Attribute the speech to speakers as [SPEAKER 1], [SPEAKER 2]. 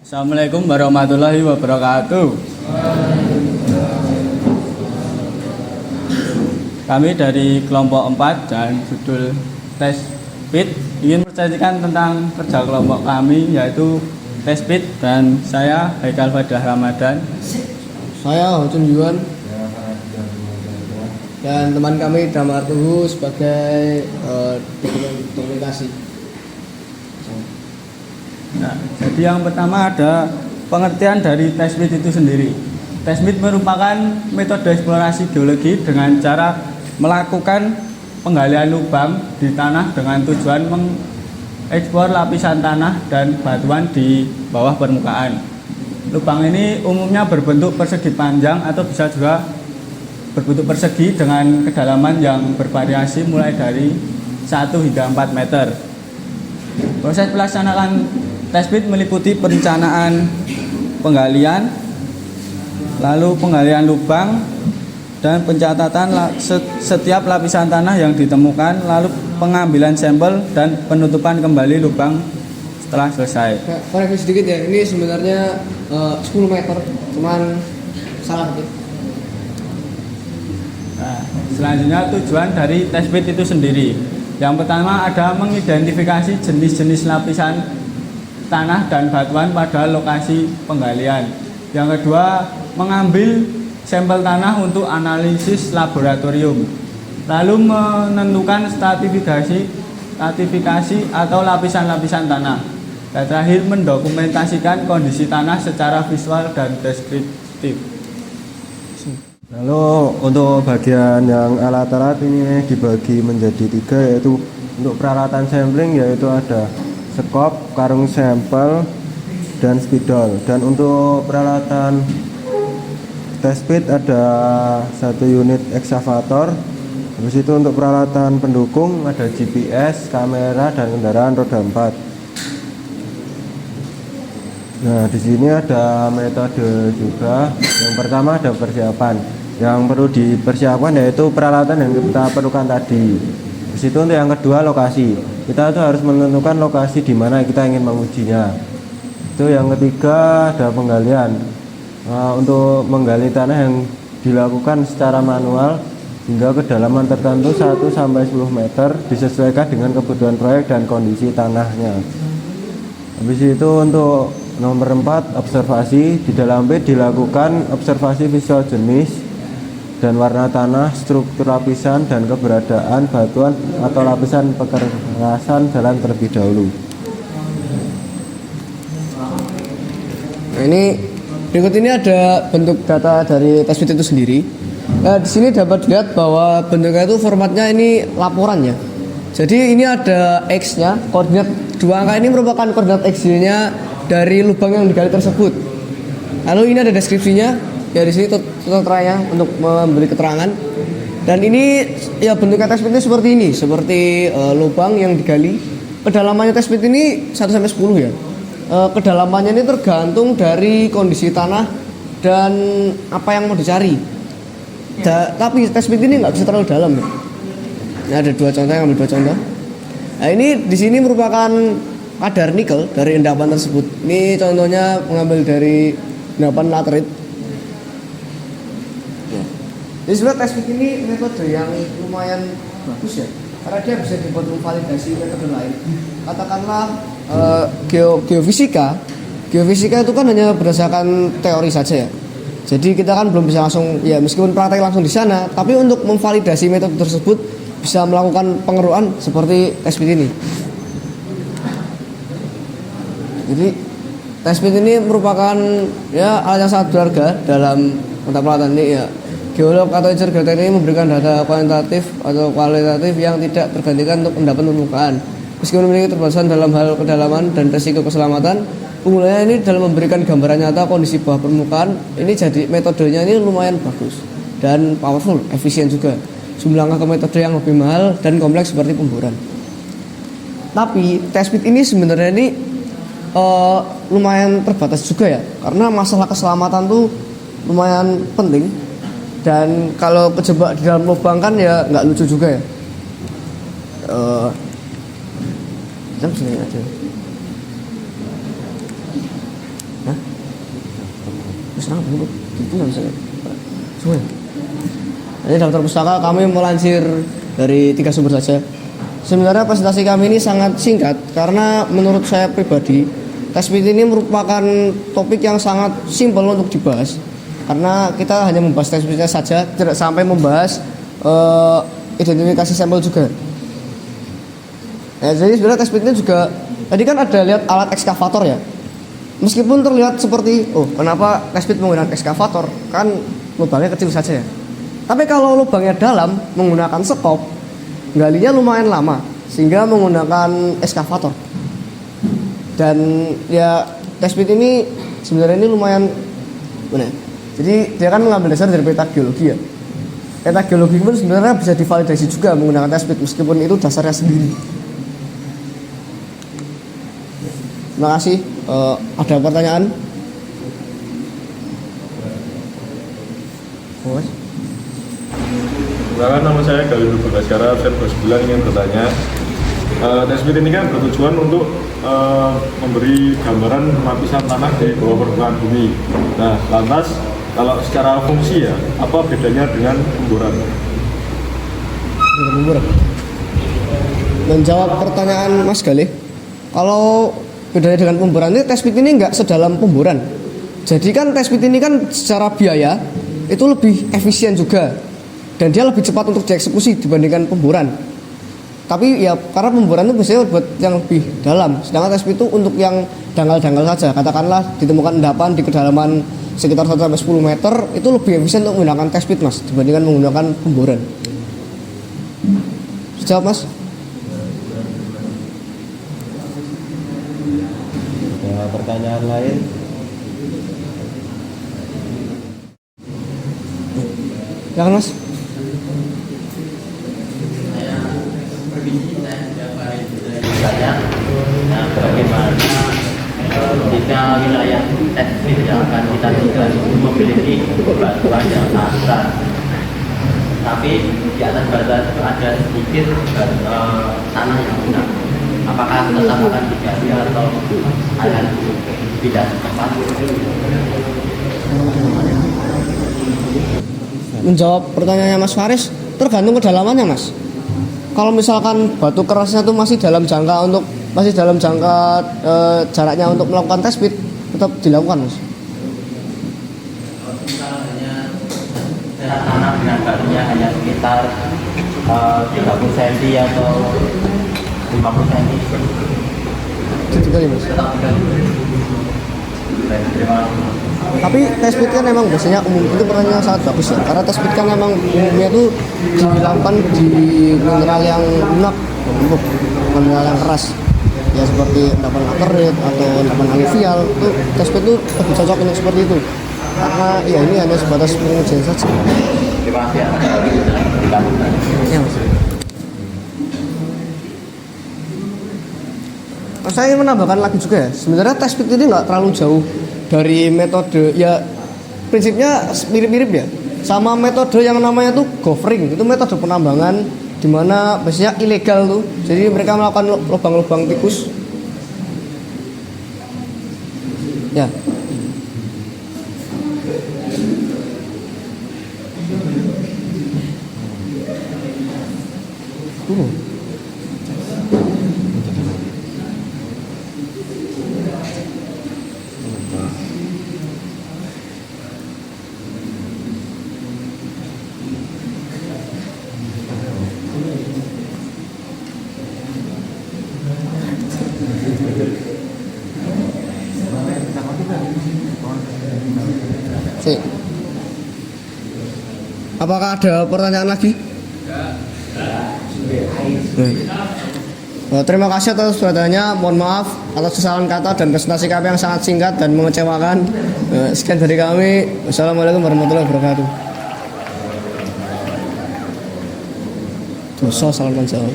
[SPEAKER 1] Assalamualaikum warahmatullahi wabarakatuh. Kami dari kelompok 4 dan judul tes speed ingin menceritakan tentang kerja kelompok kami, yaitu tes speed, dan saya Haikal Fadah Ramadan.
[SPEAKER 2] Saya Hocun Yuan dan teman kami Damar Tuhu sebagai dokumentasi.
[SPEAKER 1] Nah, jadi yang pertama ada pengertian dari tes speed itu sendiri. Tes speed merupakan metode eksplorasi geologi dengan cara melakukan penggalian lubang di tanah dengan tujuan mengeksplor lapisan tanah dan batuan di bawah permukaan. Lubang ini umumnya berbentuk persegi panjang atau bisa juga berbentuk persegi dengan kedalaman yang bervariasi mulai dari 1 hingga 4 meter. Proses pelaksanaan tes speed meliputi perencanaan penggalian, lalu penggalian lubang, dan pencatatan setiap lapisan tanah yang ditemukan, lalu pengambilan sampel dan penutupan kembali lubang setelah selesai.
[SPEAKER 2] Koreksi sedikit ya, ini sebenarnya 10 meter, cuman salah dikit.
[SPEAKER 1] Nah, selanjutnya tujuan dari tes speed itu sendiri. Yang pertama ada mengidentifikasi jenis-jenis lapisan tanah dan batuan pada lokasi penggalian. Yang kedua, mengambil sampel tanah untuk analisis laboratorium. Lalu menentukan stratifikasi atau lapisan-lapisan tanah. Dan terakhir, mendokumentasikan kondisi tanah secara visual dan deskriptif.
[SPEAKER 3] Lalu untuk bagian yang alat-alat ini dibagi menjadi 3, yaitu untuk peralatan sampling yaitu ada skop, karung sampel, dan spidol. Dan untuk peralatan tes speed ada 1 unit eksavator. Habis itu untuk peralatan pendukung ada GPS, kamera, dan kendaraan roda 4. Nah, di sini ada metode juga. Yang pertama ada persiapan. Yang perlu dipersiapkan yaitu peralatan yang kita perlukan tadi. Di situ untuk yang kedua lokasi. Kita tuh harus menentukan lokasi di mana kita ingin mengujinya. Itu yang ketiga ada penggalian. Untuk menggali tanah yang dilakukan secara manual hingga kedalaman tertentu 1-10 meter disesuaikan dengan kebutuhan proyek dan kondisi tanahnya. Habis itu untuk nomor 4 observasi. Di dalam PIT dilakukan observasi visual jenis dan warna tanah, struktur lapisan, dan keberadaan batuan atau lapisan pekerasan jalan terlebih dahulu.
[SPEAKER 2] Nah, ini berikut ini ada bentuk data dari tes speed itu sendiri. Di sini dapat dilihat bahwa bentuknya itu formatnya ini laporan ya. Jadi ini ada X-nya, koordinat 2 angka ini merupakan koordinat X-nya dari lubang yang digali tersebut. Lalu ini ada deskripsinya. Ya, di sini tutorialnya untuk memberi keterangan. Dan ini ya bentuknya tes speed ini seperti ini, seperti lubang yang digali. Kedalamannya tes speed ini 1-10 ya. Kedalamannya ini tergantung dari kondisi tanah dan apa yang mau dicari. Tapi tes speed ini nggak bisa terlalu dalam ya. Ini ada 2 contoh, yang ambil 2 contoh. Nah, ini di sini merupakan kadar nikel dari endapan tersebut. Ini contohnya mengambil dari endapan laterit. Jadi sebenarnya tes speed ini metode yang lumayan bagus ya, karena dia bisa dibuat memvalidasi metode lain. Katakanlah geofisika itu kan hanya berdasarkan teori saja ya. Jadi kita kan belum bisa langsung ya, meskipun praktek langsung di sana, tapi untuk memvalidasi metode tersebut bisa melakukan pengeruan seperti tes speed ini. Jadi tes speed ini merupakan ya alat yang sangat berharga dalam mata pelajaran ini ya. Geolog atau engineer geoteknik ini memberikan data kuantitatif atau kualitatif yang tidak tergantikan untuk endapan permukaan. Meskipun memiliki keterbatasan dalam hal kedalaman dan risiko keselamatan, penggunaannya ini dalam memberikan gambaran nyata kondisi bawah permukaan. Ini jadi metodenya ini lumayan bagus dan powerful, efisien juga. Jumlah angka ke metode yang lebih mahal dan kompleks seperti pemboran. Tapi tes speed ini sebenarnya ini lumayan terbatas juga ya, karena masalah keselamatan tuh lumayan penting. Dan kalau kejebak di dalam lubang kan ya nggak lucu juga ya. Jam segini aja. serang dulu itu nggak bisa semua. Ini daftar pustaka kami melansir dari 3 sumber saja. Sebenarnya presentasi kami ini sangat singkat karena menurut saya pribadi test-fit ini merupakan topik yang sangat simpel untuk dibahas karena kita hanya membahas test-fitnya saja, tidak sampai membahas identifikasi sampel juga. Ya, jadi sebenarnya test-fit ini juga tadi kan ada lihat alat ekskavator ya. Meskipun terlihat seperti kenapa test-fit menggunakan ekskavator kan lubangnya kecil saja ya. Tapi kalau lubangnya dalam menggunakan sekop, galinya lumayan lama sehingga menggunakan ekskavator. Dan ya test-fit ini sebenarnya ini lumayan mana? Jadi dia kan mengambil dasar dari peta geologi ya. Peta geologi pun sebenarnya bisa divalidasi juga menggunakan test-fit meskipun itu dasarnya sendiri. Terima kasih. Ada pertanyaan?
[SPEAKER 4] Perkenalkan, nama saya Galindo Bagaskara, absen 29 ingin bertanya. Test-fit ini kan bertujuan untuk memberi gambaran lapisan tanah di bawah permukaan bumi. Nah, lantas kalau secara fungsi ya, apa bedanya dengan pemboran?
[SPEAKER 2] Menjawab pertanyaan Mas Galih, kalau bedanya dengan pemboran ini test-fit ini nggak sedalam pemboran. Jadi kan test-fit ini kan secara biaya itu lebih efisien juga dan dia lebih cepat untuk dieksekusi dibandingkan pemboran. Tapi ya karena pemboran itu biasanya buat yang lebih dalam, sedangkan test-fit itu untuk yang dangkal-dangkal saja. Katakanlah ditemukan endapan di kedalaman sekitar 1-10 meter, itu lebih efisien untuk menggunakan test-fit Mas dibandingkan menggunakan pemboran. Jawab Mas.
[SPEAKER 3] Pertanyaan lain?
[SPEAKER 2] Silakan Mas.
[SPEAKER 5] Bagaimana jika wilayah test-fit yang akan kita tugas memiliki batuan yang sangat, tapi di atas batuan itu ada sedikit tanah yang lunak, apakah tetap akan digali atau akan tidak tepat?
[SPEAKER 2] Menjawab pertanyaannya Mas Faris, tergantung kedalamannya Mas. Kalau misalkan batu kerasnya itu masih dalam jangka jaraknya untuk melakukan test-fit, tetap dilakukan Mas.
[SPEAKER 5] Misalnya tanah dengan batunya hanya sekitar 30 cm atau 50 cm,
[SPEAKER 2] Itu kali Mas.
[SPEAKER 5] tetap digali. Baik, terima kasih.
[SPEAKER 2] Tapi test-fit kan memang biasanya umum, itu pertanyaan yang sangat bagus ya. Karena test-fit kan memang umumnya itu dilakukan di mineral yang lunak, untuk mineral yang keras. Ya seperti endapan laterit atau endapan aluvial, itu test-fit itu lebih cocok untuk seperti itu. Karena ya ini hanya sebatas pengujian saja.
[SPEAKER 5] Terima kasih atas
[SPEAKER 2] Ya Mas. Saya ingin menambahkan lagi juga ya. Sebenarnya test-fit ini nggak terlalu jauh dari metode, ya prinsipnya mirip-mirip ya, sama metode yang namanya tuh goffring. Itu metode penambangan di mana biasanya ilegal tuh, jadi mereka melakukan lubang-lubang tikus ya. Apakah ada pertanyaan lagi? Terima kasih atas pertanyaannya. Mohon maaf atas kesalahan kata dan presentasi kami yang sangat singkat dan mengecewakan. Sekian dari kami. Wassalamualaikum warahmatullahi wabarakatuh. Dosa salah menjawab.